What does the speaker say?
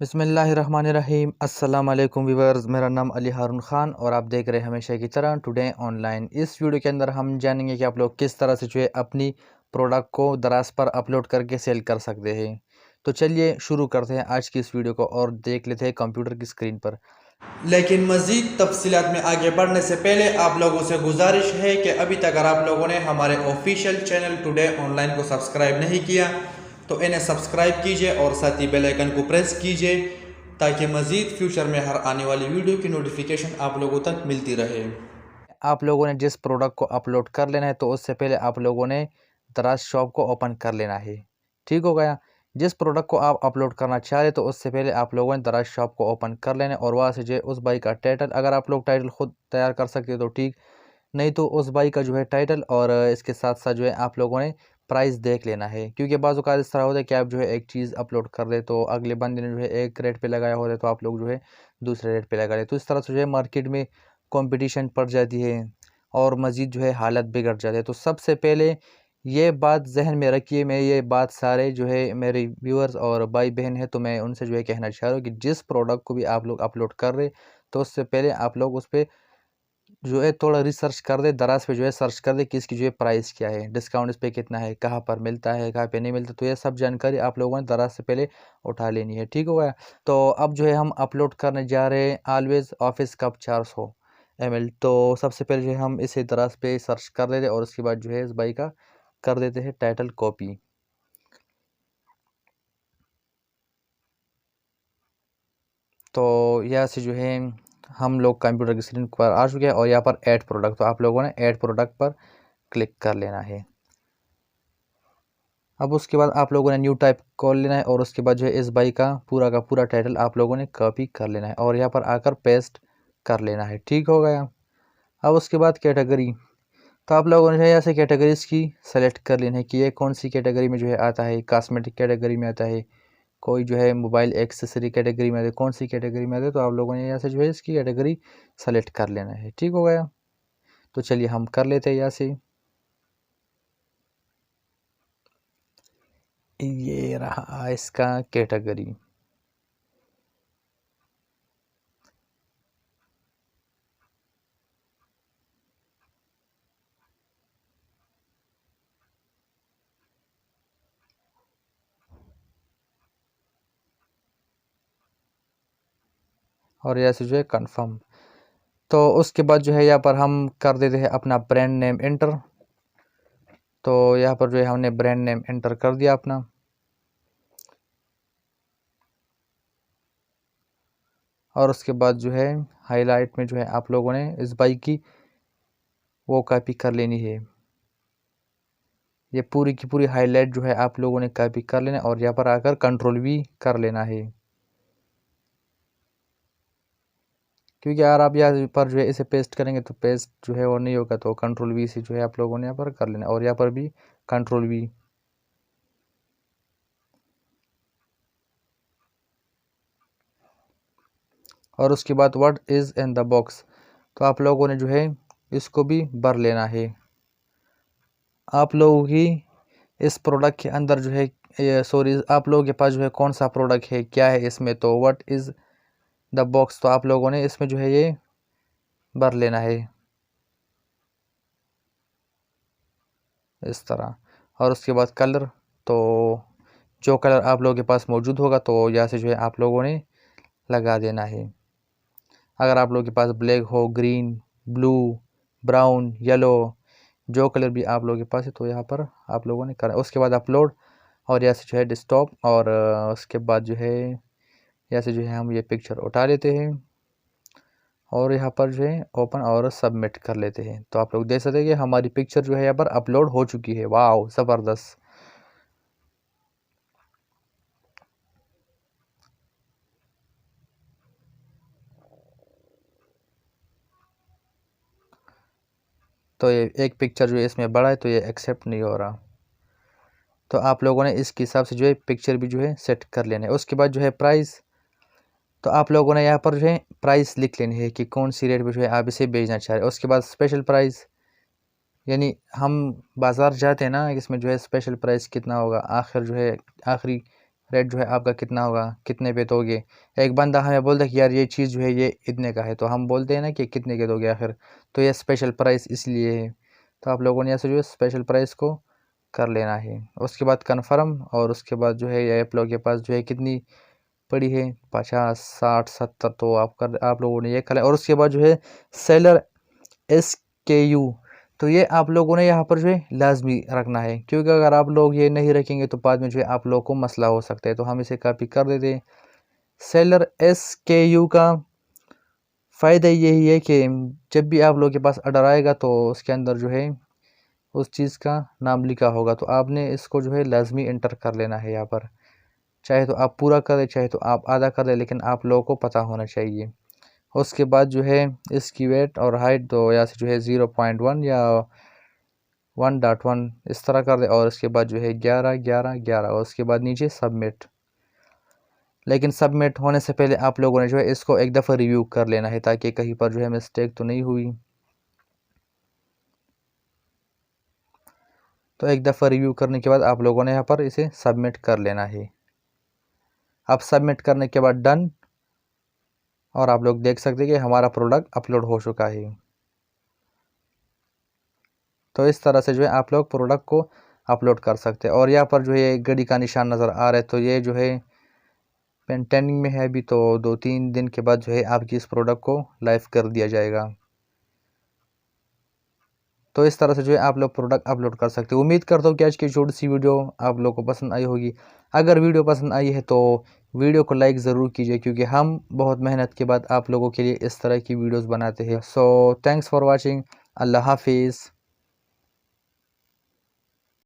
बिस्मिल्लाहिर्रहमानिर्रहीम। अस्सलाम वालेकुम व्यूअर्स, मेरा नाम अली हारून ख़ान और आप देख रहे हैं हमेशा की तरह टुडे ऑनलाइन। इस वीडियो के अंदर हम जानेंगे कि आप लोग किस तरह से जो है अपनी प्रोडक्ट को दराज पर अपलोड करके सेल कर सकते हैं। तो चलिए शुरू करते हैं आज की इस वीडियो को और देख लेते हैं कंप्यूटर की स्क्रीन पर। लेकिन मज़ीद तफसीलात में आगे बढ़ने से पहले आप लोगों से गुजारिश है कि अभी तक अगर आप लोगों ने हमारे ऑफिशियल चैनल टुडे ऑनलाइन को सब्सक्राइब नहीं किया तो इन्हें सब्सक्राइब कीजिए और साथ ही बेल आइकन को प्रेस कीजिए ताकि मज़ीद फ्यूचर में हर आने वाली वीडियो की नोटिफिकेशन आप लोगों तक मिलती रहे। आप लोगों ने जिस प्रोडक्ट को अपलोड कर लेना है तो उससे पहले आप लोगों ने दराज शॉप को ओपन कर लेना है। ठीक हो गया। जिस प्रोडक्ट को आप अपलोड करना चाह रहे तो उससे पहले आप लोगों ने दराज शॉप को ओपन कर लेना है और वहाँ से जो है उस बाइक का टाइटल, अगर आप लोग टाइटल खुद तैयार कर सकते हो तो ठीक, नहीं तो उस बाइक का जो है टाइटल और इसके साथ साथ जो है आप लोगों ने प्राइस देख लेना है। क्योंकि बाज़ औक़ात इस तरह होता है कि आप जो है एक चीज़ अपलोड कर दे तो अगले बंदे ने जो है एक रेट पे लगाया होता है तो आप लोग जो है दूसरे रेट पे लगा ले, तो इस तरह से जो है मार्केट में कंपटीशन पड़ जाती है और मज़ीद जो है हालत बिगड़ जाती है। तो सबसे पहले ये बात जहन में रखिए, मैं ये बात सारे जो है मेरे व्यूअर्स और भाई बहन है तो मैं उनसे जो है कहना चाह रहा हूँ कि जिस प्रोडक्ट को भी आप लोग अपलोड कर रहे तो उससे पहले आप लोग उस पर जो है थोड़ा रिसर्च कर दे, दराज पे जो है सर्च कर दे कि इसकी जो है प्राइस क्या है, डिस्काउंट इस पे कितना है, कहाँ पर मिलता है, कहाँ पे नहीं मिलता। तो ये सब जानकारी आप लोगों ने दराज से पहले उठा लेनी है। ठीक हो गया। तो अब जो है हम अपलोड करने जा रहे हैं ऑलवेज ऑफिस कप 400 ml। तो सबसे पहले जो है हम इसे दराज पे सर्च कर लेते और उसके बाद जो है इस बाइक का कर देते हैं टाइटल कॉपी। तो यहाँ से जो है हम लोग कंप्यूटर की स्क्रीन पर आ चुके हैं और यहाँ पर ऐड प्रोडक्ट, तो आप लोगों ने ऐड प्रोडक्ट पर क्लिक कर लेना है। अब उसके बाद आप लोगों ने न्यू टाइप खोल लेना है और उसके बाद जो है इस बाइक का पूरा टाइटल आप लोगों ने कॉपी कर लेना है और यहाँ पर आकर पेस्ट कर लेना है। ठीक हो गया। अब उसके बाद कैटेगरी, तो आप लोगों ने जो है यहाँ से कैटेगरीज की सेलेक्ट कर लेना है कि ये कौन सी कैटेगरी में जो है आता है। कॉस्मेटिक कैटेगरी में आता है, कोई जो है मोबाइल एक्सेसरी कैटेगरी में आता है, कौन सी कैटेगरी में आता है। तो आप लोगों ने यहाँ से जो है इसकी कैटेगरी सेलेक्ट कर लेना है। ठीक हो गया। तो चलिए हम कर लेते हैं यहाँ से। ये रहा इसका कैटेगरी। और यहाँ से जो है कंफर्म। तो उसके बाद जो है यहाँ पर हम कर देते हैं अपना ब्रांड नेम एंटर। तो यहाँ पर जो है हमने ब्रांड नेम एंटर कर दिया अपना। और उसके बाद जो है हाईलाइट में जो है आप लोगों ने इस बाइक की वो कॉपी कर लेनी है। ये पूरी की पूरी हाईलाइट जो है आप लोगों ने कॉपी कर लेना और यहाँ पर आकर कंट्रोल भी कर लेना है। क्योंकि अगर आप यहाँ पर जो है इसे पेस्ट करेंगे तो पेस्ट जो है वो नहीं होगा, तो कंट्रोल वी से जो है आप लोगों ने यहाँ पर कर लेना और यहाँ पर भी कंट्रोल वी। और उसके बाद what is in the box, तो आप लोगों ने जो है इसको भी भर लेना है। आप लोगों की इस प्रोडक्ट के अंदर जो है सॉरी आप लोगों के पास जो है कौन सा प्रोडक्ट है, क्या है इसमें, तो व्हाट इज़ द बॉक्स तो आप लोगों ने इसमें जो है ये भर लेना है इस तरह। और उसके बाद कलर, तो जो कलर आप लोगों के पास मौजूद होगा तो यहाँ से जो है आप लोगों ने लगा देना है। अगर आप लोगों के पास ब्लैक हो, ग्रीन, ब्लू, ब्राउन, येलो, जो कलर भी आप लोगों के पास है तो यहाँ पर आप लोगों ने करना। उसके बाद अपलोड और यहाँ से जो है डेस्कटॉप और उसके बाद जो है यहाँ से जो है हम ये पिक्चर उठा लेते हैं और यहाँ पर जो है ओपन और सबमिट कर लेते हैं। तो आप लोग देख सकते हैं कि हमारी पिक्चर जो है यहाँ पर अपलोड हो चुकी है। वाह ज़बरदस्त। तो ये एक पिक्चर जो है इसमें बड़ा है तो ये एक्सेप्ट नहीं हो रहा, तो आप लोगों ने इसके हिसाब से जो है पिक्चर भी जो है सेट कर लेना है। उसके बाद जो है प्राइस, तो आप लोगों ने यहाँ पर जो है प्राइस लिख लेनी है कि कौन सी रेट पे जो है आप इसे बेचना चाह रहे हैं। उसके बाद स्पेशल प्राइस, यानी हम बाज़ार जाते हैं ना, इसमें जो है स्पेशल प्राइस कितना होगा, आखिर जो है आखिरी रेट जो है आपका कितना होगा, कितने पे दोगे। एक बंदा हमें बोलता है कि यार ये चीज़ जो है ये इतने का है, तो हम बोलते हैं ना कि कितने के दोगे आखिर, तो ये स्पेशल प्राइस इसलिए है। तो आप लोगों ने ऐसे जो है स्पेशल प्राइस को कर लेना है। उसके बाद कन्फर्म, और उसके बाद जो है ये आप लोगों के पास जो है कितनी पड़ी है, 50 60 70, तो आप लोगों ने ये कर लिया। और उसके बाद जो है सेलर SKU, तो ये आप लोगों ने यहाँ पर जो है लाजमी रखना है, क्योंकि अगर आप लोग ये नहीं रखेंगे तो बाद में जो है आप लोगों को मसला हो सकता है। तो हम इसे कॉपी कर देते हैं। सेलर SKU का फ़ायदा यही है कि जब भी आप लोगों के पास ऑर्डर आएगा तो उसके अंदर जो है उस चीज़ का नाम लिखा होगा, तो आपने इसको जो है लाजमी इंटर कर लेना है यहाँ पर। चाहे तो आप पूरा करें, चाहे तो आप आधा करें, लेकिन आप लोगों को पता होना चाहिए। उसके बाद जो है इसकी वेट और हाइट तो यहाँ से जो है 0.1 या 1.1 इस तरह कर दे, और उसके बाद जो है 11 11 11, और उसके बाद नीचे सबमिट। लेकिन सबमिट होने से पहले आप लोगों ने जो है इसको एक दफ़ा रिव्यू कर लेना है, ताकि कहीं पर जो है मिस्टेक तो नहीं हुई। तो एक दफ़ा रिव्यू करने के बाद आप लोगों ने यहाँ पर इसे सबमिट कर लेना है। अब सबमिट करने के बाद डन, और आप लोग देख सकते हैं कि हमारा प्रोडक्ट अपलोड हो चुका है। तो इस तरह से जो है आप लोग प्रोडक्ट को अपलोड कर सकते हैं। और यहाँ पर जो है घड़ी का निशान नज़र आ रहा है, तो ये जो है पेंडिंग में है अभी, तो 2-3 दिन के बाद जो है आपकी इस प्रोडक्ट को लाइव कर दिया जाएगा। तो इस तरह से जो है आप लोग प्रोडक्ट अपलोड कर सकते हो। उम्मीद करता हूँ कि आज की छोटी सी वीडियो आप लोगों को पसंद आई होगी। अगर वीडियो पसंद आई है तो वीडियो को लाइक ज़रूर कीजिए, क्योंकि हम बहुत मेहनत के बाद आप लोगों के लिए इस तरह की वीडियोस बनाते हैं। So thanks for watching. अल्लाह हाफिज़।